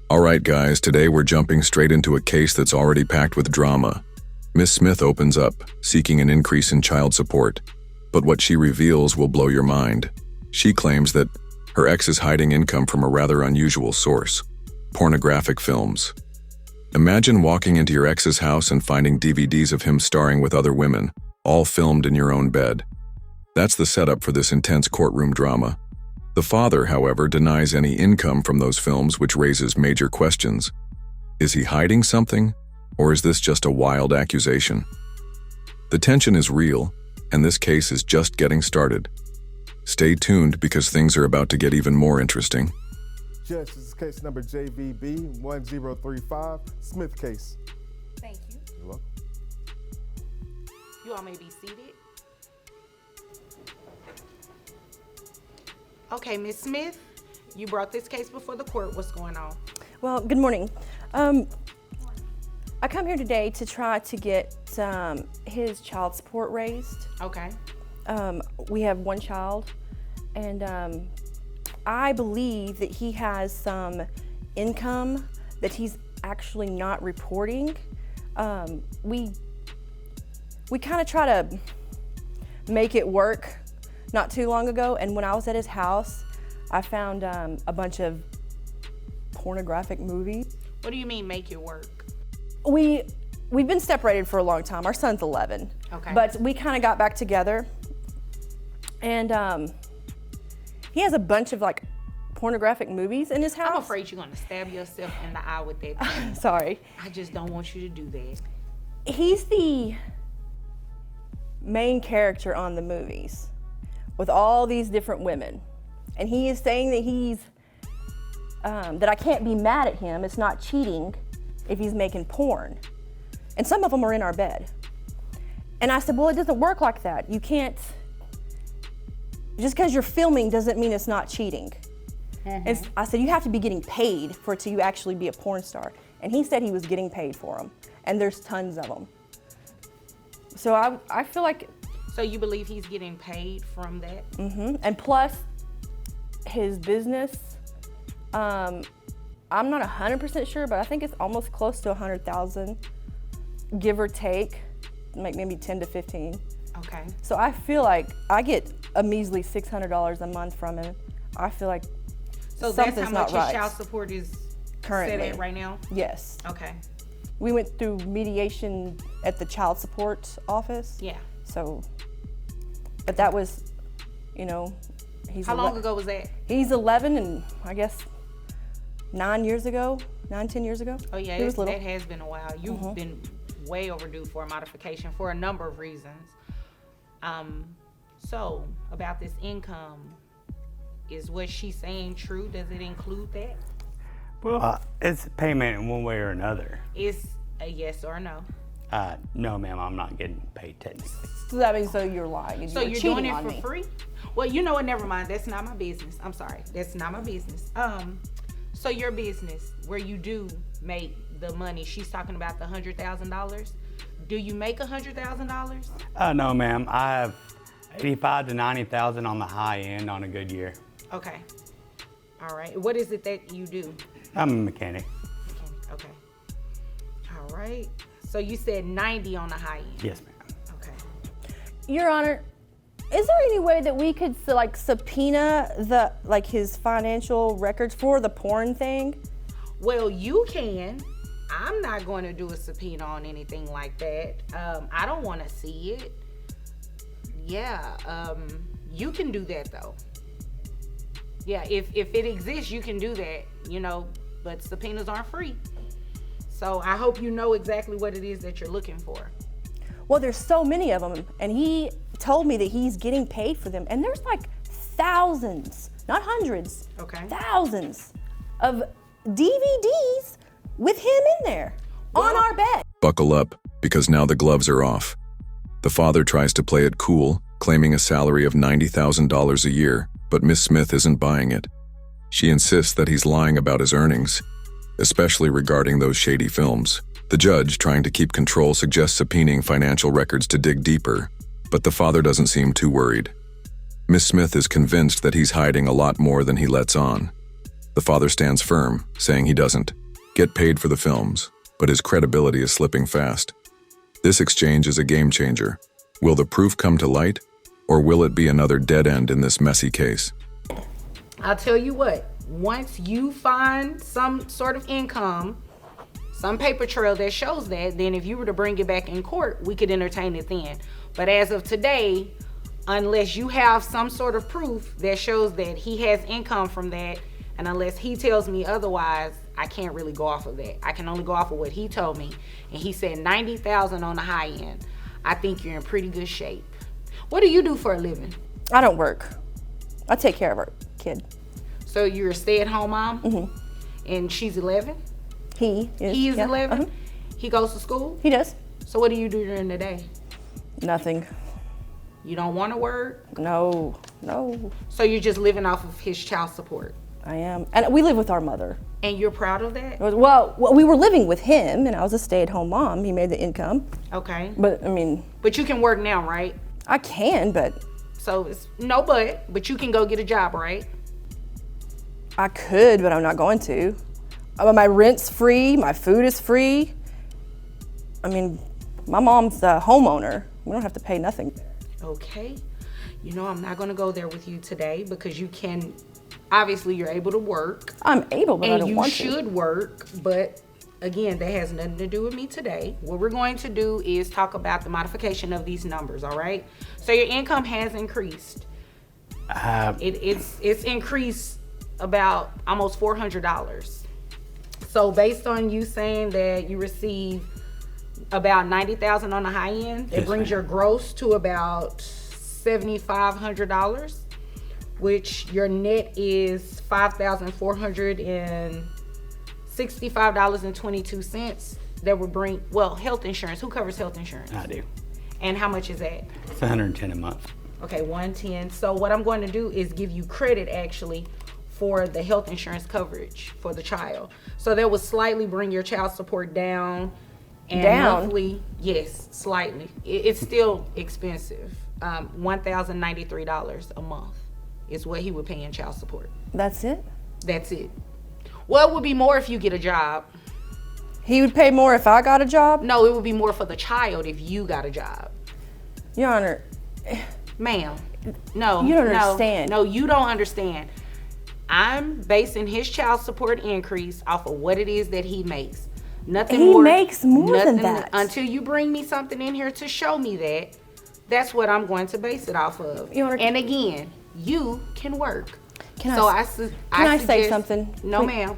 Alright guys, today we're jumping straight into a case that's already packed with drama. Miss Smith opens up, seeking an increase in child support. But what she reveals will blow your mind. She claims that her ex is hiding income from a rather unusual source: pornographic films. Imagine walking into your ex's house and finding DVDs of him starring with other women, all filmed in your own bed. That's the setup for this intense courtroom drama. The father, however, denies any income from those films, which raises major questions. Is he hiding something, or is this just a wild accusation? The tension is real, and this case is just getting started. Stay tuned because things are about to get even more interesting. Judge, this is case number JVB 1035, Smith case. Thank you. You're welcome. You all may be seated. Okay, Ms. Smith, you brought this case before the court. What's going on? Well, good morning. I come here today to try to get his child support raised. Okay. We have one child, and I believe that he has some income that he's actually not reporting. We kind of try to make it work not too long ago, and when I was at his house, I found a bunch of pornographic movies. What do you mean make it work? We've been separated for a long time. Our son's 11. Okay. But we kind of got back together, and he has a bunch of like pornographic movies in his house. I'm afraid you're gonna stab yourself in the eye with that pen. Sorry. I just don't want you to do that. He's the main character on the movies with all these different women. And he is saying that he's, that I can't be mad at him. It's not cheating if he's making porn. And some of them are in our bed. And I said, well, it doesn't work like that. You can't, just because you're filming doesn't mean it's not cheating. And I said, you have to be getting paid for it to actually be a porn star. And he said he was getting paid for them. And there's tons of them. So I feel like. So you believe he's getting paid from that? Mm-hmm. And plus his business, I'm not 100% sure, but I think it's almost close to 100,000, give or take, like maybe 10 to 15. Okay. So I feel like I get a measly $600 a month from him. I feel like so that's something's how not much right. his child support is Currently. set at right now? Yes. Okay. We went through mediation at the child support office. Yeah. So, but that was, he's How long ago was that? He's 11, and I guess 10 years ago. Oh yeah, he was little. That has been a while. You've been way overdue for a modification for a number of reasons. So about this income, is what she's saying true? Does it include that? Well, it's payment in one way or another. Is a yes or a no? No, ma'am, I'm not getting paid technically. So that means you're lying and So you're you're cheating doing it on for me. free? Well, you know what? Never mind. That's not my business. I'm sorry. That's not my business. So your business, where you do make the money, she's talking about the $100,000. Do you make $100,000? No, ma'am, I have 85 to 90,000 on the high end on a good year. Okay. All right. What is it that you do? I'm a mechanic. Okay. All right. So you said 90 on the high end. Yes, ma'am. Okay. Your Honor, is there any way that we could subpoena his financial records for the porn thing? Well, you can. I'm not going to do a subpoena on anything like that. I don't want to see it. Yeah. You can do that though. Yeah. If it exists, you can do that. But subpoenas aren't free. So I hope you know exactly what it is that you're looking for. Well, there's so many of them, and he told me that he's getting paid for them, and there's like thousands, not hundreds, thousands of DVDs with him in there on our bed. Buckle up, because now the gloves are off. The father tries to play it cool, claiming a salary of $90,000 a year, but Miss Smith isn't buying it. She insists that he's lying about his earnings, especially regarding those shady films. The judge, trying to keep control, suggests subpoenaing financial records to dig deeper, but the father doesn't seem too worried. Miss Smith is convinced that he's hiding a lot more than he lets on. The father stands firm, saying he doesn't get paid for the films, but his credibility is slipping fast. This exchange is a game changer. Will the proof come to light, or will it be another dead end in this messy case? I'll tell you what, once you find some sort of income, some paper trail that shows that, then if you were to bring it back in court, we could entertain it then. But as of today, unless you have some sort of proof that shows that he has income from that, and unless he tells me otherwise, I can't really go off of that. I can only go off of what he told me. And he said 90,000 on the high end. I think you're in pretty good shape. What do you do for a living? I don't work. I take care of our kid. So you're a stay-at-home mom? Mm-hmm. And she's 11? He is. He is yeah. 11? Uh-huh. He goes to school? He does. So what do you do during the day? Nothing. You don't want to work? No. So you're just living off of his child support? I am. And we live with our mother. And you're proud of that? Well, we were living with him, and I was a stay-at-home mom. He made the income. Okay. But, I mean... But you can work now, right? I can, but... So it's no but you can go get a job, right? I could, but I'm not going to. My rent's free, my food is free. I mean, my mom's a homeowner. We don't have to pay nothing. Okay. You know, I'm not going to go there with you today because you can... Obviously, you're able to work. I'm able, but I don't want to. And you should work, but again, that has nothing to do with me today. What we're going to do is talk about the modification of these numbers, all right? So your income has increased. It's increased about almost $400. So based on you saying that you receive about 90,000 on the high end, it brings your gross to about $7,500. Which your net is $5,465.22. That would bring, well, health insurance. Who covers health insurance? I do. And how much is that? It's $110 a month. Okay, 110. So what I'm going to do is give you credit actually for the health insurance coverage for the child. So that would slightly bring your child support down. And monthly, yes, slightly. It's still expensive. $1,093 a month is what he would pay in child support. That's it? That's it. Well, it would be more if you get a job. He would pay more if I got a job? No, it would be more for the child if you got a job. Your Honor. Ma'am, no. You don't understand. No, you don't understand. I'm basing his child support increase off of what it is that he makes. Nothing more. He makes more than that. Until you bring me something in here to show me that, that's what I'm going to base it off of. And again, you can work. Can I say something? No, ma'am.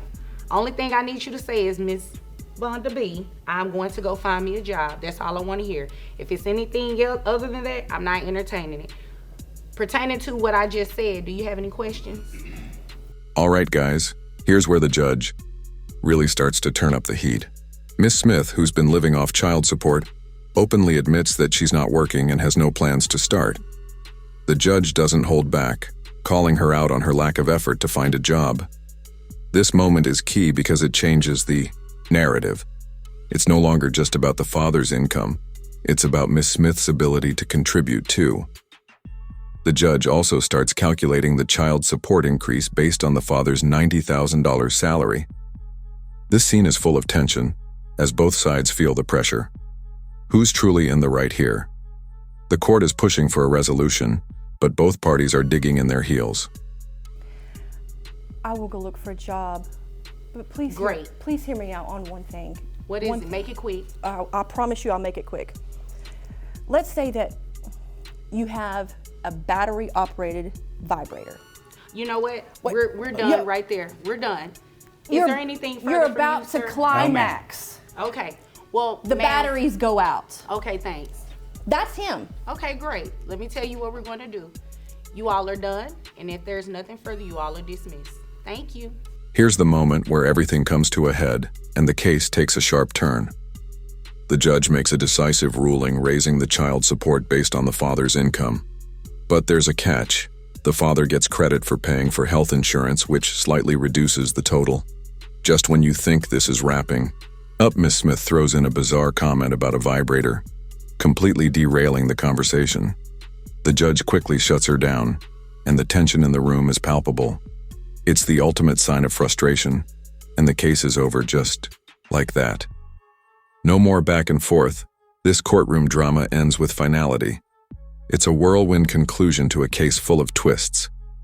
Only thing I need you to say is, Miss Vonda B, I'm going to go find me a job. That's all I want to hear. If it's anything else other than that, I'm not entertaining it. Pertaining to what I just said, do you have any questions? All right, guys, here's where the judge really starts to turn up the heat. Miss Smith, who's been living off child support, openly admits that she's not working and has no plans to start. The judge doesn't hold back, calling her out on her lack of effort to find a job. This moment is key because it changes the narrative. It's no longer just about the father's income. It's about Miss Smith's ability to contribute too. The judge also starts calculating the child support increase based on the father's $90,000 salary. This scene is full of tension, as both sides feel the pressure. Who's truly in the right here? The court is pushing for a resolution, but both parties are digging in their heels. I will go look for a job, but please hear me out on one thing. What is it? Make it quick. I promise you I'll make it quick. Let's say that you have a battery-operated vibrator. You know what? We're done right there. We're done. Is there anything further You're from about you, to sir? climax. Okay. Well, the batteries go out. Okay, thanks. That's him. Okay, great. Let me tell you what we're going to do. You all are done, and if there's nothing further, you all are dismissed. Thank you. Here's the moment where everything comes to a head and the case takes a sharp turn. The judge makes a decisive ruling raising the child support based on the father's income. But there's a catch. The father gets credit for paying for health insurance, which slightly reduces the total. Just when you think this is wrapping up, Miss Smith throws in a bizarre comment about a vibrator, completely derailing the conversation. The judge quickly shuts her down, and the tension in the room is palpable. It's the ultimate sign of frustration, and the case is over just like that. No more back and forth. This courtroom drama ends with finality. It's a whirlwind conclusion to a case full of twists.